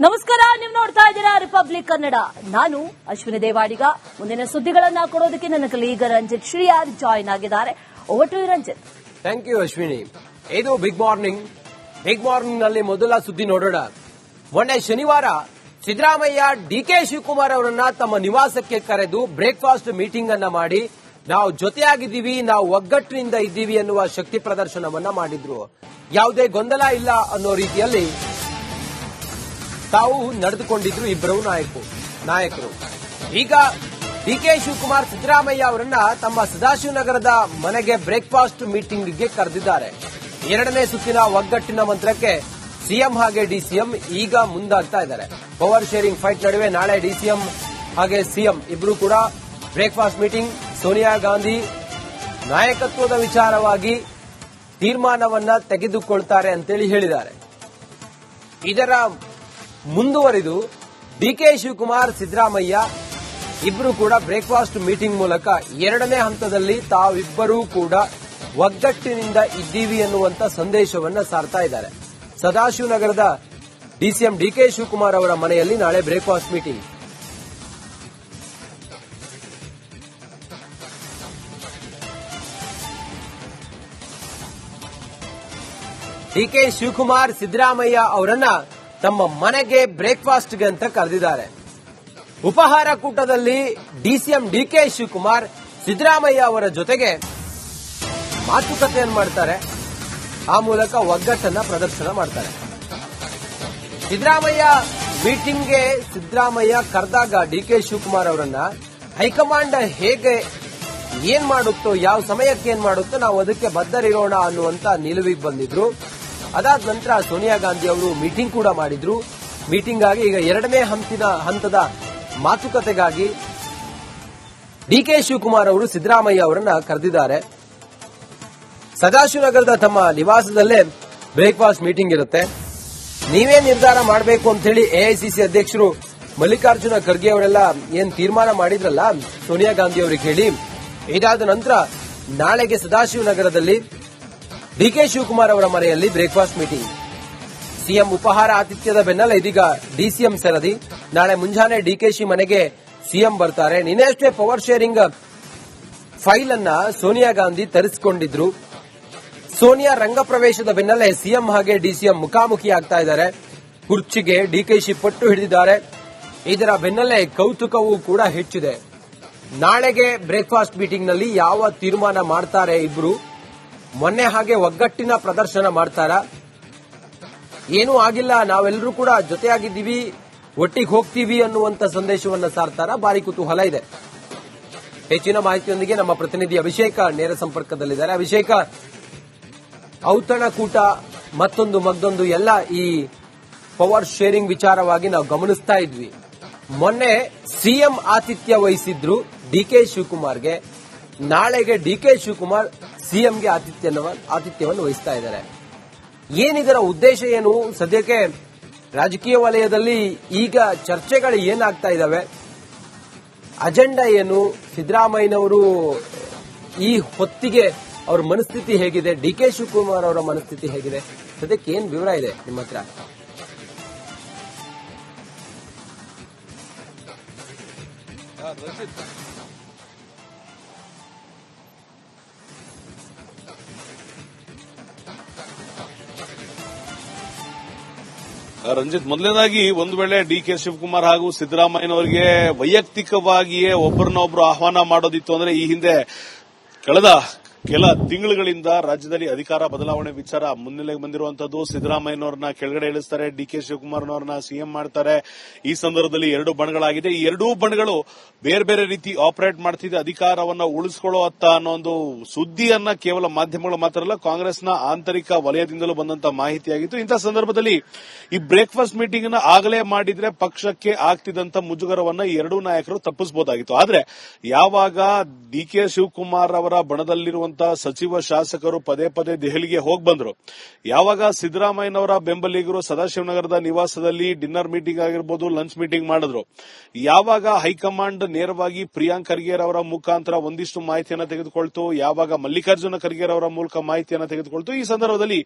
ನಮಸ್ಕಾರ, ನೀವು ನೋಡ್ತಾ ಇದ್ದೀರಾ ರಿಪಬ್ಲಿಕ್ ಕನ್ನಡ. ನಾನು ಅಶ್ವಿನಿ ದೇವಾಡಿಗ. ಮುಂದಿನ ಸುದ್ದಿಗಳನ್ನ ಕೊಡೋದಕ್ಕೆ ನನ್ನ ಕಲೀಗ ರಂಜಿತ್ ಶ್ರೀಯಾರ್ ಜಾಯಿನ್ ಆಗಿದ್ದಾರೆ. Over to Ranjith. Thank you Ashwini. ಇದು ಬಿಗ್ ಮಾರ್ನಿಂಗ್. ಬಿಗ್ ಮಾರ್ನಿಂಗ್ ನಲ್ಲಿ ಮೊದಲ ಸುದ್ದಿ ನೋಡೋಣ. ಮೊನ್ನೆ ಶನಿವಾರ ಸಿದ್ದರಾಮಯ್ಯ ಡಿಕೆ ಶಿವಕುಮಾರ್ ಅವರನ್ನ ತಮ್ಮ ನಿವಾಸಕ್ಕೆ ಕರೆದು ಬ್ರೇಕ್ಫಾಸ್ಟ್ ಮೀಟಿಂಗ್ ಅನ್ನ ಮಾಡಿ ನಾವು ಜೊತೆಯಾಗಿದ್ದೀವಿ, ನಾವು ಒಗ್ಗಟ್ಟಿನಿಂದ ಇದ್ದೀವಿ ಅನ್ನುವ ಶಕ್ತಿ ಪ್ರದರ್ಶನವನ್ನ ಮಾಡಿದ್ರು. ಯಾವುದೇ ಗೊಂದಲ ಇಲ್ಲ ಅನ್ನೋ ರೀತಿಯಲ್ಲಿ ತಾವು ನಡೆದುಕೊಂಡಿದ್ರು ಇಬ್ಬರು ನಾಯಕರು. ಈಗ ಡಿಕೆ ಶಿವಕುಮಾರ್ ಸಿದ್ದರಾಮಯ್ಯ ಅವರನ್ನ ತಮ್ಮ ಸದಾಶಿವನಗರದ ಮನೆಗೆ ಬ್ರೇಕ್ಫಾಸ್ಟ್ ಮೀಟಿಂಗ್ಗೆ ಕರೆದಿದ್ದಾರೆ. ಎರಡನೇ ಸುತ್ತಿನ ಒಗ್ಗಟ್ಟಿನ ಮಂತ್ರಕ್ಕೆ ಸಿಎಂ ಹಾಗೆ ಡಿಸಿಎಂ ಈಗ ಮುಂದಾಗ್ತಾ ಇದ್ದಾರೆ. ಪವರ್ ಶೇರಿಂಗ್ ಫೈಟ್ ನಡುವೆ ನಾಳೆ ಡಿಸಿಎಂ ಹಾಗೆ ಸಿಎಂ ಇಬ್ರು ಕೂಡ ಬ್ರೇಕ್ಫಾಸ್ಟ್ ಮೀಟಿಂಗ್. ಸೋನಿಯಾ ಗಾಂಧಿ ನಾಯಕತ್ವದ ವಿಚಾರವಾಗಿ ತೀರ್ಮಾನವನ್ನ ತೆಗೆದುಕೊಳ್ತಾರೆ ಅಂತೇಳಿ ಹೇಳಿದ್ದಾರೆ. ಇದರ ಮುಂದುವರಿದು ಡಿಕೆ ಶಿವಕುಮಾರ್ ಸಿದ್ದರಾಮಯ್ಯ ಇಬ್ಬರು ಕೂಡ ಬ್ರೇಕ್ಫಾಸ್ಟ್ ಮೀಟಿಂಗ್ ಮೂಲಕ ಎರಡನೇ ಹಂತದಲ್ಲಿ ತಾವಿಬ್ಬರೂ ಕೂಡ ಒಗ್ಗಟ್ಟಿನಿಂದ ಇದ್ದೀವಿ ಅನ್ನುವಂತ ಸಂದೇಶವನ್ನ ಸಾರ್ತಾ ಇದ್ದಾರೆ. ಸದಾಶಿವನಗರದ ಡಿಸಿಎಂ ಡಿಕೆ ಶಿವಕುಮಾರ್ ಅವರ ಮನೆಯಲ್ಲಿ ನಾಳೆ breakfast meeting. DK Shivakumar Siddaramaiah ಅವರನ್ನ ತಮ್ಮ ಮನೆಗೆ ಬ್ರೇಕ್ಫಾಸ್ಟ್ಗೆ ಅಂತ ಕರೆದಿದ್ದಾರೆ. ಉಪಹಾರ ಕೂಟದಲ್ಲಿ ಡಿಸಿಎಂ ಡಿಕೆ ಶಿವಕುಮಾರ್ ಸಿದ್ದರಾಮಯ್ಯ ಅವರ ಜೊತೆಗೆ ಮಾತುಕತೆಯನ್ನು ಮಾಡ್ತಾರೆ. ಆ ಮೂಲಕ ಒಗ್ಗಟ್ಟನ್ನ ಪ್ರದರ್ಶನ ಮಾಡ್ತಾರೆ. ಸಿದ್ದರಾಮಯ್ಯ ಮೀಟಿಂಗ್ಗೆ ಕರೆದಾಗ ಡಿಕೆ ಶಿವಕುಮಾರ್ ಅವರನ್ನ ಹೈಕಮಾಂಡ್ ಹೇಗೆ ಏನ್ ಮಾಡುತ್ತೋ, ಯಾವ ಸಮಯಕ್ಕೆ ಏನ್ ಮಾಡುತ್ತೋ ನಾವು ಅದಕ್ಕೆ ಬದ್ಧರಿರೋಣ ಅನ್ನುವಂತ ನಿಲುವಿಗೆ ಬಂದಿದ್ರು. ಅದಾದ ನಂತರ ಸೋನಿಯಾ ಗಾಂಧಿ ಅವರು ಮೀಟಿಂಗ್ ಕೂಡ ಮಾಡಿದ್ರು. ಮೀಟಿಂಗ್ ಆಗಿ ಈಗ ಎರಡನೇ ಹಂತದ ಮಾತುಕತೆಗಾಗಿ ಡಿಕೆ ಶಿವಕುಮಾರ್ ಅವರು ಸಿದ್ದರಾಮಯ್ಯ ಅವರನ್ನ ಕರೆದಿದ್ದಾರೆ. ಸದಾಶಿವನಗರದ ತಮ್ಮ ನಿವಾಸದಲ್ಲೇ ಬ್ರೇಕ್ಫಾಸ್ಟ್ ಮೀಟಿಂಗ್ ಇರುತ್ತೆ. ನೀವೇ ನಿರ್ಧಾರ ಮಾಡಬೇಕು ಅಂತ ಹೇಳಿ ಎಐಸಿಸಿ ಅಧ್ಯಕ್ಷರು ಮಲ್ಲಿಕಾರ್ಜುನ ಖರ್ಗೆ ಅವರೆಲ್ಲ ಏನ್ ತೀರ್ಮಾನ ಮಾಡಿದ್ರಲ್ಲ ಸೋನಿಯಾ ಗಾಂಧಿ ಅವರಿಗೆ ಹೇಳಿ, ಇದಾದ ನಂತರ ನಾಳೆಗೆ ಸದಾಶಿವನಗರದಲ್ಲಿ ಡಿಕೆ ಶಿವಕುಮಾರ್ ಅವರ ಮನೆಯಲ್ಲಿ ಬ್ರೇಕ್ಫಾಸ್ಟ್ ಮೀಟಿಂಗ್. ಸಿಎಂ ಉಪಹಾರ ಆತಿಥ್ಯದ ಬೆನ್ನಲ್ಲೇ ಇದೀಗ ಡಿಸಿಎಂ ಸರದಿ. ನಾಳೆ ಮುಂಜಾನೆ ಡಿಕೆಶಿ ಮನೆಗೆ ಸಿಎಂ ಬರ್ತಾರೆ. ನಿನ್ನೆಷ್ಟೇ ಪವರ್ ಶೇರಿಂಗ್ ಫೈಲ್ ಅನ್ನ ಸೋನಿಯಾ ಗಾಂಧಿ ತರಿಸಿಕೊಂಡಿದ್ರು. ಸೋನಿಯಾ ರಂಗಪ್ರವೇಶದ ಬೆನ್ನಲ್ಲೇ ಸಿಎಂ ಹಾಗೆ ಡಿಸಿಎಂ ಮುಖಾಮುಖಿ ಆಗ್ತಾ ಇದ್ದಾರೆ. ಕುರ್ಚಿಗೆ ಡಿಕೆಶಿ ಪಟ್ಟು ಹಿಡಿದಿದ್ದಾರೆ. ಇದರ ಬೆನ್ನಲ್ಲೇ ಕೌತುಕವೂ ಕೂಡ ಹೆಚ್ಚಿದೆ. ನಾಳೆಗೆ ಬ್ರೇಕ್ಫಾಸ್ಟ್ ಮೀಟಿಂಗ್ ನಲ್ಲಿ ಯಾವ ತೀರ್ಮಾನ ಮಾಡ್ತಾರೆ ಇಬ್ರು? ಮೊನ್ನೆ ಹಾಗೆ ಒಗ್ಗಟ್ಟಿನ ಪ್ರದರ್ಶನ ಮಾಡ್ತಾರಾ? ಏನೂ ಆಗಿಲ್ಲ, ನಾವೆಲ್ಲರೂ ಕೂಡ ಜೊತೆಯಾಗಿದ್ದೀವಿ, ಒಟ್ಟಿಗೆ ಹೋಗ್ತೀವಿ ಅನ್ನುವಂತ ಸಂದೇಶವನ್ನ ಸಾರ್ತಾರಾ? ಭಾರಿ ಕುತೂಹಲ ಇದೆ. ಹೆಚ್ಚಿನ ಮಾಹಿತಿಯೊಂದಿಗೆ ನಮ್ಮ ಪ್ರತಿನಿಧಿ ಅಭಿಷೇಕ ನೇರ ಸಂಪರ್ಕದಲ್ಲಿದ್ದಾರೆ. ಅಭಿಷೇಕ, ಔತಣಕೂಟ ಮತ್ತೊಂದು ಎಲ್ಲ ಈ ಪವರ್ ಶೇರಿಂಗ್ ವಿಚಾರವಾಗಿ ನಾವು ಗಮನಿಸ್ತಾ ಇದ್ವಿ. ಮೊನ್ನೆ ಸಿಎಂ ಆತಿಥ್ಯ ವಹಿಸಿದ್ರು ಡಿಕೆ ಶಿವಕುಮಾರ್ಗೆ. ನಾಳೆಗೆ ಡಿಕೆ ಶಿವಕುಮಾರ್ ಸಿಎಂಗೆ ಆತಿಥ್ಯವನ್ನು ವಹಿಸ್ತಾ ಇದ್ದಾರೆ. ಏನಿದರ ಉದ್ದೇಶ ಏನು? ಸದ್ಯಕ್ಕೆ ರಾಜಕೀಯ ವಲಯದಲ್ಲಿ ಈಗ ಚರ್ಚೆಗಳು ಏನಾಗ್ತಾ ಇದ್ದಾವೆ? ಅಜೆಂಡಾ ಏನು? ಸಿದ್ದರಾಮಯ್ಯನವರು ಈ ಹೊತ್ತಿಗೆ ಅವರ ಮನಸ್ಥಿತಿ ಹೇಗಿದೆ? ಡಿಕೆ ಶಿವಕುಮಾರ್ ಅವರ ಮನಸ್ಥಿತಿ ಹೇಗಿದೆ? ಸದ್ಯಕ್ಕೆ ಏನ್ ವಿವರ ಇದೆ ನಿಮ್ಮ ಹತ್ರ? ರಂಜಿತ್, ಮೊದಲನೇದಾಗಿ ಒಂದು ವೇಳೆ ಡಿಕೆ ಶಿವಕುಮಾರ್ ಹಾಗೂ ಸಿದ್ದರಾಮಯ್ಯನವರಿಗೆ ವೈಯಕ್ತಿಕವಾಗಿಯೇ ಒಬ್ಬರನ್ನೊಬ್ರು ಆಹ್ವಾನ ಮಾಡೋದಿತ್ತು ಅಂದ್ರೆ ಈ ಹಿಂದೆ ಕಳೆದ ಕೆಲ ತಿಂಗಳುಗಳಿಂದ ರಾಜ್ಯದಲ್ಲಿ ಅಧಿಕಾರ ಬದಲಾವಣೆ ವಿಚಾರ ಮುನ್ನೆಲೆಗೆ ಬಂದಿರುವಂತದ್ದು. ಸಿದ್ದರಾಮಯ್ಯನವರನ್ನ ಕೆಳಗಡೆ ಇಳಿಸ್ತಾರೆ, ಡಿಕೆ ಶಿವಕುಮಾರ್ನವರನ್ನ ಸಿಎಂ ಮಾಡ್ತಾರೆ. ಈ ಸಂದರ್ಭದಲ್ಲಿ ಎರಡು ಬಣಗಳಾಗಿದೆ. ಈ ಎರಡೂ ಬಣಗಳು ಬೇರೆ ಬೇರೆ ರೀತಿ ಆಪರೇಟ್ ಮಾಡ್ತಿದೆ. ಅಧಿಕಾರವನ್ನ ಉಳಿಸಿಕೊಳ್ಳೋ ಅನ್ನೋ ಒಂದು ಸುದ್ದಿಯನ್ನ ಕೇವಲ ಮಾಧ್ಯಮಗಳು ಮಾತ್ರ ಅಲ್ಲ, ಕಾಂಗ್ರೆಸ್ನ ಆಂತರಿಕ ವಲಯದಿಂದಲೂ ಬಂದಂತ ಮಾಹಿತಿಯಾಗಿತ್ತು. ಇಂಥ ಸಂದರ್ಭದಲ್ಲಿ ಈ ಬ್ರೇಕ್ಫಾಸ್ಟ್ ಮೀಟಿಂಗ್ ನ ಆಗಲೇ ಮಾಡಿದ್ರೆ ಪಕ್ಷಕ್ಕೆ ಆಗ್ತಿದ್ದಂತ ಮುಜುಗರವನ್ನ ಈ ಎರಡೂ ನಾಯಕರು ತಪ್ಪಿಸಬಹುದಾಗಿತ್ತು. ಆದ್ರೆ ಯಾವಾಗ ಡಿಕೆ ಶಿವಕುಮಾರ್ ಅವರ ಬಣದಲ್ಲಿರುವಂತಹ ಸಚಿವ ಶಾಸಕರು ಪದೇ ಪದೇ ದೆಹಲಿಗೆ ಹೋಗಿ ಬಂದ್ರು, ಯಾವಾಗ ಸಿದ್ದರಾಮಯ್ಯನವರ ಬೆಂಬಲಿಗರು ಸದಾಶಿವನಗರದ ನಿವಾಸದಲ್ಲಿ ಡಿನ್ನರ್ ಮೀಟಿಂಗ್ ಆಗಿರ್ಬೋದು, ಲಂಚ್ ಮೀಟಿಂಗ್ ಮಾಡಿದ್ರು, ಯಾವಾಗ ಹೈಕಮಾಂಡ್ ನೇರವಾಗಿ ಪ್ರಿಯಾಂಕ್ ಖರ್ಗೆ ಅವರ ಮುಖಾಂತರ ಒಂದಿಷ್ಟು ಮಾಹಿತಿಯನ್ನು ತೆಗೆದುಕೊಳ್ತು, ಯಾವಾಗ ಮಲ್ಲಿಕಾರ್ಜುನ ಖರ್ಗೆ ಅವರ ಮೂಲಕ ಮಾಹಿತಿಯನ್ನು ತೆಗೆದುಕೊಳ್ತು, ಈ ಸಂದರ್ಭದಲ್ಲಿ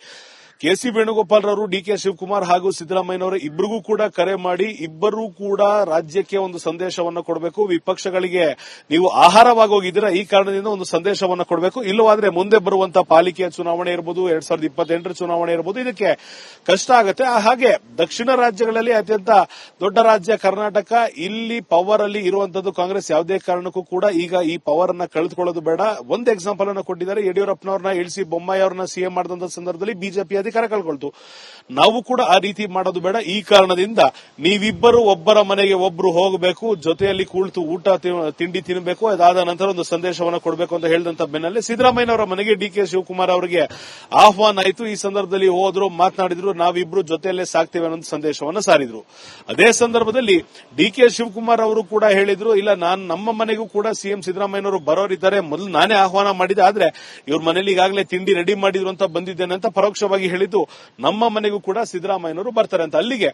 ಕೆ.ಸಿ. ವೇಣುಗೋಪಾಲ್ ರವರು, ಡಿ.ಕೆ. ಶಿವಕುಮಾರ್ ಹಾಗೂ ಸಿದ್ದರಾಮಯ್ಯನವರು ಇಬ್ಬರಿಗೂ ಕೂಡ ಕರೆ ಮಾಡಿ ಇಬ್ಬರೂ ಕೂಡ ರಾಜ್ಯಕ್ಕೆ ಒಂದು ಸಂದೇಶವನ್ನು ಕೊಡಬೇಕು. ವಿಪಕ್ಷಗಳಿಗೆ ನೀವು ಆಹಾರವಾಗಿ ಹೋಗಿದ್ದೀರಾ, ಈ ಕಾರಣದಿಂದ ಒಂದು ಸಂದೇಶವನ್ನು ಕೊಡಬೇಕು. ಇಲ್ಲವಾದ್ರೆ ಮುಂದೆ ಬರುವಂತಹ ಪಾಲಿಕೆಯ ಚುನಾವಣೆ ಇರಬಹುದು, 2028 ಚುನಾವಣೆ ಇರಬಹುದು, ಇದಕ್ಕೆ ಕಷ್ಟ ಆಗುತ್ತೆ. ಹಾಗೆ ದಕ್ಷಿಣ ರಾಜ್ಯಗಳಲ್ಲಿ ಅತ್ಯಂತ ದೊಡ್ಡ ರಾಜ್ಯ ಕರ್ನಾಟಕ, ಇಲ್ಲಿ ಪವರ್ ಅಲ್ಲಿ ಇರುವಂತದ್ದು ಕಾಂಗ್ರೆಸ್. ಯಾವುದೇ ಕಾರಣಕ್ಕೂ ಕೂಡ ಈಗ ಈ ಪವರ್ ಅನ್ನ ಕಳೆದುಕೊಳ್ಳೋದು ಬೇಡ. ಒಂದು ಎಕ್ಸಾಂಪಲ್ ಅನ್ನು ಕೊಟ್ಟಿದ್ದಾರೆ. ಯಡಿಯೂರಪ್ಪನವ್ರನ್ನ ಇಳಿಸಿ ಬೊಮ್ಮಾಯಿ ಅವರನ್ನ ಸಿಎಂ ಮಾಡಿದಂತ ಸಂದರ್ಭದಲ್ಲಿ ಬಿಜೆಪಿ ಅಧಿಕಾರ ಕಳ್ಕೊಳ್ತು. ನಾವು ಕೂಡ ಆ ರೀತಿ ಮಾಡೋದು ಬೇಡ. ಈ ಕಾರಣದಿಂದ ನೀವಿಬ್ಬರು ಒಬ್ಬರ ಮನೆಗೆ ಒಬ್ರು ಹೋಗಬೇಕು, ಜೊತೆಯಲ್ಲಿ ಕುಳಿತು ಊಟ ತಿಂಡಿ ತಿನ್ನಬೇಕು. ಅದಾದ ನಂತರ ಒಂದು ಸಂದೇಶವನ್ನು ಕೊಡಬೇಕು ಅಂತ ಹೇಳಿದಂತ ಬೆನ್ನಲ್ಲೇ ಸಿದ್ದರಾಮಯ್ಯನವರ ಮನೆಗೆ ಡಿ.ಕೆ. ಶಿವಕುಮಾರ್ ಅವರಿಗೆ ಆಹ್ವಾನ ಆಯಿತು. ಈ ಸಂದರ್ಭದಲ್ಲಿ ಹೋದ್ರು, ಮಾತನಾಡಿದ್ರು, ನಾವಿಬ್ರು ಜೊತೆಯಲ್ಲೇ ಸಾಕ್ತೇವೆ ಅನ್ನೋ ಸಂದೇಶವನ್ನು ಸಾರಿದ್ರು. ಅದೇ ಸಂದರ್ಭದಲ್ಲಿ ಡಿ.ಕೆ. ಶಿವಕುಮಾರ್ ಅವರು ಕೂಡ ಹೇಳಿದ್ರು, ಇಲ್ಲ ನಮ್ಮ ಮನೆಗೂ ಕೂಡ ಸಿಎಂ ಸಿದ್ದರಾಮಯ್ಯನವರು ಬರೋರಿದ್ದಾರೆ, ಮೊದಲು ನಾನೇ ಆಹ್ವಾನ ಮಾಡಿದೆ, ಆದ್ರೆ ಇವ್ರ ಮನೇಲಿ ಈಗಾಗಲೇ ತಿಂಡಿ ರೆಡಿ ಮಾಡಿದ್ರು ಅಂತ ಬಂದಿದ್ದೇನೆ ಅಂತ ಪರೋಕ್ಷವಾಗಿ ಹೇಳಿದ್ದು, ನಮ್ಮ ಮನೆಗೂ ಕೂಡ ಸಿದ್ದರಾಮಯ್ಯನವರು ಬರ್ತಾರೆ ಅಂತ. ಅಲ್ಲಿಗೆ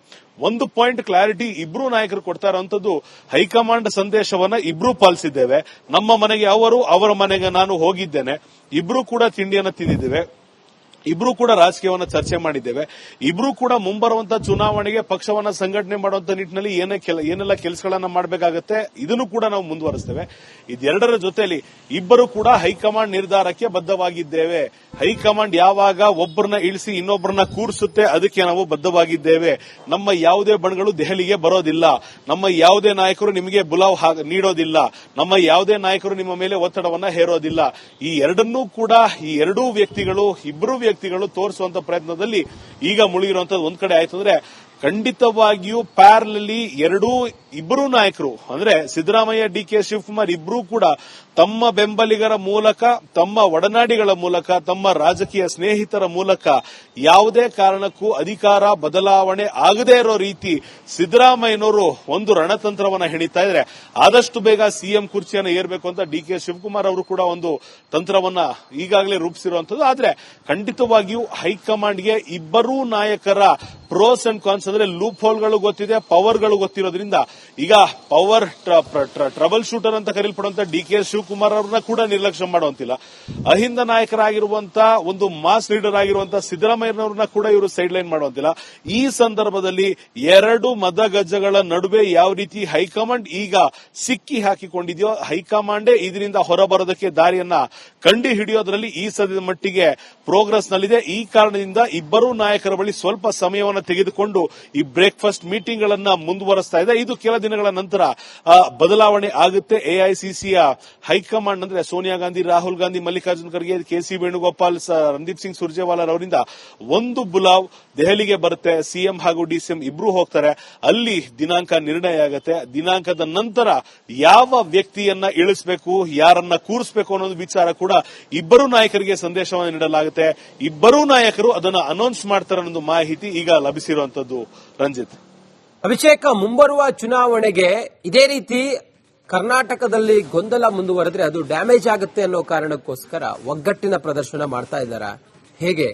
ಒಂದು ಪಾಯಿಂಟ್ ಕ್ಲಾರಿಟಿ ಇಬ್ರು ನಾಯಕರು ಕೊಡ್ತಾ ಇರುವಂತದ್ದು, ಹೈಕಮಾಂಡ್ ಸಂದೇಶವನ್ನ ಇಬ್ರು ಪಾಲಿಸಿದ್ದೇವೆ. ನಮ್ಮ ಮನೆಗೆ ಅವರು, ಅವರ ಮನೆಗೆ ನಾನು ಹೋಗಿದ್ದೇನೆ, ಇಬ್ರು ಕೂಡ ತಿಂಡಿಯನ್ನು ತಿಂದಿದ್ದೇವೆ, ಇಬ್ರು ಕೂಡ ರಾಜಕೀಯವನ್ನು ಚರ್ಚೆ ಮಾಡಿದ್ದೇವೆ, ಇಬ್ರು ಕೂಡ ಮುಂಬರುವಂತಹ ಚುನಾವಣೆಗೆ ಪಕ್ಷವನ್ನ ಸಂಘಟನೆ ಮಾಡುವಂತ ನಿಟ್ಟಿನಲ್ಲಿ ಏನೆಲ್ಲ ಕೆಲಸಗಳನ್ನ ಮಾಡಬೇಕಾಗತ್ತೆ, ಇದನ್ನು ಕೂಡ ನಾವು ಮುಂದುವರಿಸ್ತೇವೆ. ಇದೆರಡರ ಜೊತೆಯಲ್ಲಿ ಇಬ್ಬರು ಕೂಡ ಹೈಕಮಾಂಡ್ ನಿರ್ಧಾರಕ್ಕೆ ಬದ್ಧವಾಗಿದ್ದೇವೆ. ಹೈಕಮಾಂಡ್ ಯಾವಾಗ ಒಬ್ಬರನ್ನ ಇಳಿಸಿ ಇನ್ನೊಬ್ಬರನ್ನ ಕೂರಿಸುತ್ತೆ, ಅದಕ್ಕೆ ನಾವು ಬದ್ಧವಾಗಿದ್ದೇವೆ. ನಮ್ಮ ಯಾವುದೇ ಬಣಗಳು ದೆಹಲಿಗೆ ಬರೋದಿಲ್ಲ, ನಮ್ಮ ಯಾವುದೇ ನಾಯಕರು ನಿಮಗೆ ಬುಲಾವ್ ನೀಡೋದಿಲ್ಲ, ನಮ್ಮ ಯಾವುದೇ ನಾಯಕರು ನಿಮ್ಮ ಮೇಲೆ ಒತ್ತಡವನ್ನ ಹೇರೋದಿಲ್ಲ. ಈ ಎರಡನ್ನೂ ಕೂಡ ಈ ಎರಡೂ ವ್ಯಕ್ತಿಗಳು, ಇಬ್ಬರು ವ್ಯಕ್ತಿಗಳು ತೋರಿಸುವಂತ ಪ್ರಯತ್ನದಲ್ಲಿ ಈಗ ಮುಳುಗಿರುವಂತದ್ದು ಒಂದ್ ಕಡೆ ಆಯ್ತು ಅಂದ್ರೆ, ಖಂಡಿತವಾಗಿಯೂ ಪ್ಯಾರಲಲ್ಲಿ ಇಬ್ಬರೂ ನಾಯಕರು ಅಂದ್ರೆ ಸಿದ್ದರಾಮಯ್ಯ, ಡಿ.ಕೆ. ಶಿವಕುಮಾರ್ ಇಬ್ಬರೂ ಕೂಡ ತಮ್ಮ ಬೆಂಬಲಿಗರ ಮೂಲಕ, ತಮ್ಮ ಒಡನಾಡಿಗಳ ಮೂಲಕ, ತಮ್ಮ ರಾಜಕೀಯ ಸ್ನೇಹಿತರ ಮೂಲಕ ಯಾವುದೇ ಕಾರಣಕ್ಕೂ ಅಧಿಕಾರ ಬದಲಾವಣೆ ಆಗದೇ ಇರೋ ರೀತಿ ಸಿದ್ದರಾಮಯ್ಯನವರು ಒಂದು ರಣತಂತ್ರವನ್ನ ಹೆಣಿತಾ ಇದ್ರೆ, ಆದಷ್ಟು ಬೇಗ ಸಿಎಂ ಕುರ್ಚಿಯನ್ನು ಏರಬೇಕು ಅಂತ ಡಿ.ಕೆ. ಶಿವಕುಮಾರ್ ಅವರು ಕೂಡ ಒಂದು ತಂತ್ರವನ್ನ ಈಗಾಗಲೇ ರೂಪಿಸಿರುವಂತದ್ದು. ಆದ್ರೆ ಖಂಡಿತವಾಗಿಯೂ ಹೈಕಮಾಂಡ್ಗೆ ಇಬ್ಬರೂ ನಾಯಕರ ಪ್ರೋಸ್ ಅಂಡ್ ಕಾನ್ಸ್ ಅಂದ್ರೆ ಲೂಪ್ ಹೋಲ್ಗಳು ಗೊತ್ತಿದೆ, ಪವರ್ಗಳು ಗೊತ್ತಿರೋದ್ರಿಂದ ಈಗ ಪವರ್ ಟ್ರಬಲ್ ಶೂಟರ್ ಅಂತ ಕರೆಯಲ್ಪಡುವಂತ ಡಿ.ಕೆ. ಶಿವಕುಮಾರ್ ಅವರನ್ನ ಕೂಡ ನಿರ್ಲಕ್ಷ್ಯ ಮಾಡುವಂತಿಲ್ಲ. ಅಹಿಂದ ನಾಯಕರಾಗಿರುವಂತಹ ಒಂದು ಮಾಸ್ ಲೀಡರ್ ಆಗಿರುವಂತಹ ಸಿದ್ದರಾಮಯ್ಯನವರನ್ನ ಕೂಡ ಇವರು ಸೈಡ್ ಲೈನ್ ಮಾಡುವಂತಿಲ್ಲ. ಈ ಸಂದರ್ಭದಲ್ಲಿ ಎರಡು ಮದಗಜಗಳ ನಡುವೆ ಯಾವ ರೀತಿ ಹೈಕಮಾಂಡ್ ಈಗ ಸಿಕ್ಕಿ ಹಾಕಿಕೊಂಡಿದೆಯೋ, ಹೈಕಮಾಂಡೇ ಇದರಿಂದ ಹೊರಬರೋದಕ್ಕೆ ದಾರಿಯನ್ನ ಕಂಡು ಹಿಡಿಯೋದ್ರಲ್ಲಿ ಈ ಸದ್ಯದ ಮಟ್ಟಿಗೆ ಪ್ರೋಗ್ರೆಸ್ ನಲ್ಲಿದೆ. ಈ ಕಾರಣದಿಂದ ಇಬ್ಬರೂ ನಾಯಕರ ಬಳಿ ಸ್ವಲ್ಪ ಸಮಯವನ್ನು ತೆಗೆದುಕೊಂಡು ಈ ಬ್ರೇಕ್ಫಾಸ್ಟ್ ಮೀಟಿಂಗ್ ಗಳನ್ನ ಮುಂದುವರೆಸ್ತಾ ಇದೆ. ಇದು ಕೆಲ ದಿನಗಳ ನಂತರ ಬದಲಾವಣೆ ಆಗುತ್ತೆ. ಎಐಸಿಸಿಯ ಹೈಕಮಾಂಡ್ ಅಂದ್ರೆ ಸೋನಿಯಾ ಗಾಂಧಿ, ರಾಹುಲ್ ಗಾಂಧಿ, ಮಲ್ಲಿಕಾರ್ಜುನ್ ಖರ್ಗೆ, ಕೆ.ಸಿ. ವೇಣುಗೋಪಾಲ್, ರಣದೀಪ್ ಸಿಂಗ್ ಸುರ್ಜೇವಾಲಾ ಅವರಿಂದ ಒಂದು ಬುಲಾವ್ ದೆಹಲಿಗೆ ಬರುತ್ತೆ. ಸಿಎಂ ಹಾಗೂ ಡಿಸಿಎಂ ಇಬ್ರು ಹೋಗ್ತಾರೆ. ಅಲ್ಲಿ ದಿನಾಂಕ ನಿರ್ಣಯ ಆಗುತ್ತೆ. ದಿನಾಂಕದ ನಂತರ ಯಾವ ವ್ಯಕ್ತಿಯನ್ನ ಇಳಿಸಬೇಕು, ಯಾರನ್ನ ಕೂರಿಸಬೇಕು ಅನ್ನೋದು ವಿಚಾರ ಕೂಡ ಇಬ್ಬರು ನಾಯಕರಿಗೆ ಸಂದೇಶವನ್ನು ನೀಡಲಾಗುತ್ತೆ. ಇಬ್ಬರೂ ನಾಯಕರು ಅದನ್ನು ಅನೌನ್ಸ್ ಮಾಡ್ತಾರೆ ಅನ್ನೋದು ಮಾಹಿತಿ ಈಗ ಲಭಿಸಿರುವಂತದ್ದು. ರಂಜಿತ್, ಅಭಿಷೇಕ, ಮುಂಬರುವ ಚುನಾವಣೆಗೆ ಇದೇ ರೀತಿ ಕರ್ನಾಟಕದಲ್ಲಿ ಗೊಂದಲ ಮುಂದುವರೆದ್ರೆ ಅದು ಡ್ಯಾಮೇಜ್ ಆಗುತ್ತೆ ಅನ್ನೋ ಕಾರಣಕ್ಕೋಸ್ಕರ ಒಗ್ಗಟ್ಟಿನ ಪ್ರದರ್ಶನ ಮಾಡ್ತಾ ಇದ್ದಾರಾ, ಹೇಗೆ?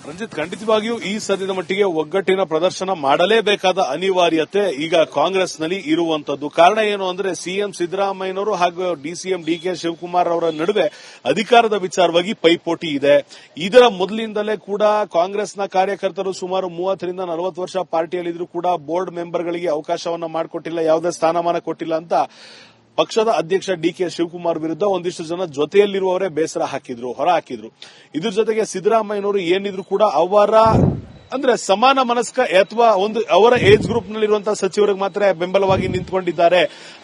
ರಂಜಿತ್, ಖಂಡಿತವಾಗಿಯೂ ಈ ಸದ್ಯದ ಮಟ್ಟಿಗೆ ಒಗ್ಗಟ್ಟಿನ ಪ್ರದರ್ಶನ ಮಾಡಲೇಬೇಕಾದ ಅನಿವಾರ್ಯತೆ ಈಗ ಕಾಂಗ್ರೆಸ್ನಲ್ಲಿ ಇರುವಂತದ್ದು. ಕಾರಣ ಏನು ಅಂದ್ರೆ, ಸಿಎಂ ಸಿದ್ದರಾಮಯ್ಯನವರು ಹಾಗೂ ಡಿಸಿಎಂ ಡಿ.ಕೆ. ಶಿವಕುಮಾರ್ ಅವರ ನಡುವೆ ಅಧಿಕಾರದ ವಿಚಾರವಾಗಿ ಪೈಪೋಟಿ ಇದೆ. ಇದರ ಮೊದಲಿಂದಲೇ ಕೂಡ ಕಾಂಗ್ರೆಸ್ನ ಕಾರ್ಯಕರ್ತರು ಸುಮಾರು 30 ರಿಂದ 40 ವರ್ಷ ಪಾರ್ಟಿಯಲ್ಲಿದ್ರು ಕೂಡ ಬೋರ್ಡ್ ಮೆಂಬರ್ಗಳಿಗೆ ಅವಕಾಶವನ್ನ ಮಾಡಿಕೊಟ್ಟಿಲ್ಲ, ಯಾವುದೇ ಸ್ಥಾನಮಾನ ಕೊಟ್ಟಿಲ್ಲ ಅಂತ ಪಕ್ಷದ ಅಧ್ಯಕ್ಷ ಡಿ.ಕೆ. ಶಿವಕುಮಾರ್ ವಿರುದ್ಧ ಒಂದಿಷ್ಟು ಜನ ಜೊತೆಯಲ್ಲಿರುವವರೇ ಬೇಸರ ಹೊರ ಹಾಕಿದ್ರು. ಇದ್ರ ಜೊತೆಗೆ ಸಿದ್ದರಾಮಯ್ಯನವರು ಏನಿದ್ರು ಕೂಡ ಅವರ ಅಂದ್ರೆ ಸಮಾನ ಮನಸ್ಕ ಅಥವಾ ಒಂದು ಅವರ ಏಜ್ ಗ್ರೂಪ್ ನಲ್ಲಿರುವಂತಹ ಸಚಿವರಿಗೆ ಮಾತ್ರ ಬೆಂಬಲವಾಗಿ ನಿಂತ್ಕೊಂಡಿದ್ದಾರೆ,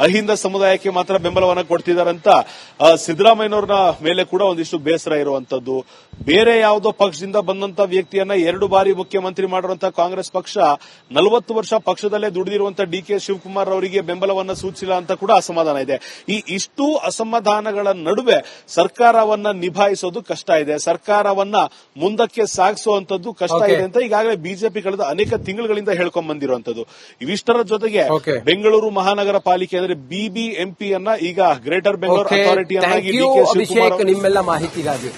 ಅಹಿಂದ ಸಮುದಾಯಕ್ಕೆ ಮಾತ್ರ ಬೆಂಬಲವನ್ನ ಕೊಡ್ತಿದ್ದಾರೆ ಅಂತ ಸಿದ್ದರಾಮಯ್ಯನವರ ಮೇಲೆ ಕೂಡ ಒಂದಿಷ್ಟು ಬೇಸರ ಇರುವಂತದ್ದು. ಬೇರೆ ಯಾವುದೋ ಪಕ್ಷದಿಂದ ಬಂದಂತ ವ್ಯಕ್ತಿಯನ್ನ 2 ಬಾರಿ ಮುಖ್ಯಮಂತ್ರಿ ಮಾಡಿರುವಂತಹ ಕಾಂಗ್ರೆಸ್ ಪಕ್ಷ 40 ವರ್ಷ ಪಕ್ಷದಲ್ಲೇ ದುಡಿದಿರುವಂತಹ ಡಿ.ಕೆ. ಶಿವಕುಮಾರ್ ಅವರಿಗೆ ಬೆಂಬಲವನ್ನ ಸೂಚಿಸಿಲ್ಲ ಅಂತ ಕೂಡ ಅಸಮಾಧಾನ ಇದೆ. ಇಷ್ಟು ಅಸಮಾಧಾನಗಳ ನಡುವೆ ಸರ್ಕಾರವನ್ನ ನಿಭಾಯಿಸೋದು ಕಷ್ಟ ಇದೆ, ಸರ್ಕಾರವನ್ನ ಮುಂದಕ್ಕೆ ಸಾಗಿಸುವಂತದ್ದು ಕಷ್ಟ ಇದೆ ಅಂತ ಈಗಾಗಲೇ ಬಿಜೆಪಿ ಕಳೆದ ಅನೇಕ ತಿಂಗಳುಗಳಿಂದ ಹೇಳ್ಕೊಂಡ್ ಬಂದಿರುವಂತದ್ದು. ಇವಿಷ್ಟರ ಜೊತೆಗೆ ಬೆಂಗಳೂರು ಮಹಾನಗರ ಪಾಲಿಕೆ ಅಂದ್ರೆ ಬಿಬಿಎಂಪಿಯನ್ನ ಈಗ ಗ್ರೇಟರ್ ಬೆಂಗಳೂರು ಅಥಾರಿಟಿಯನ್ನಾಗಿ ಡಿ.ಕೆ. ಶಿವಕುಮಾರ್ ನಿಮ್ಮೆಲ್ಲ ಮಾಹಿತಿಗಾಗಿ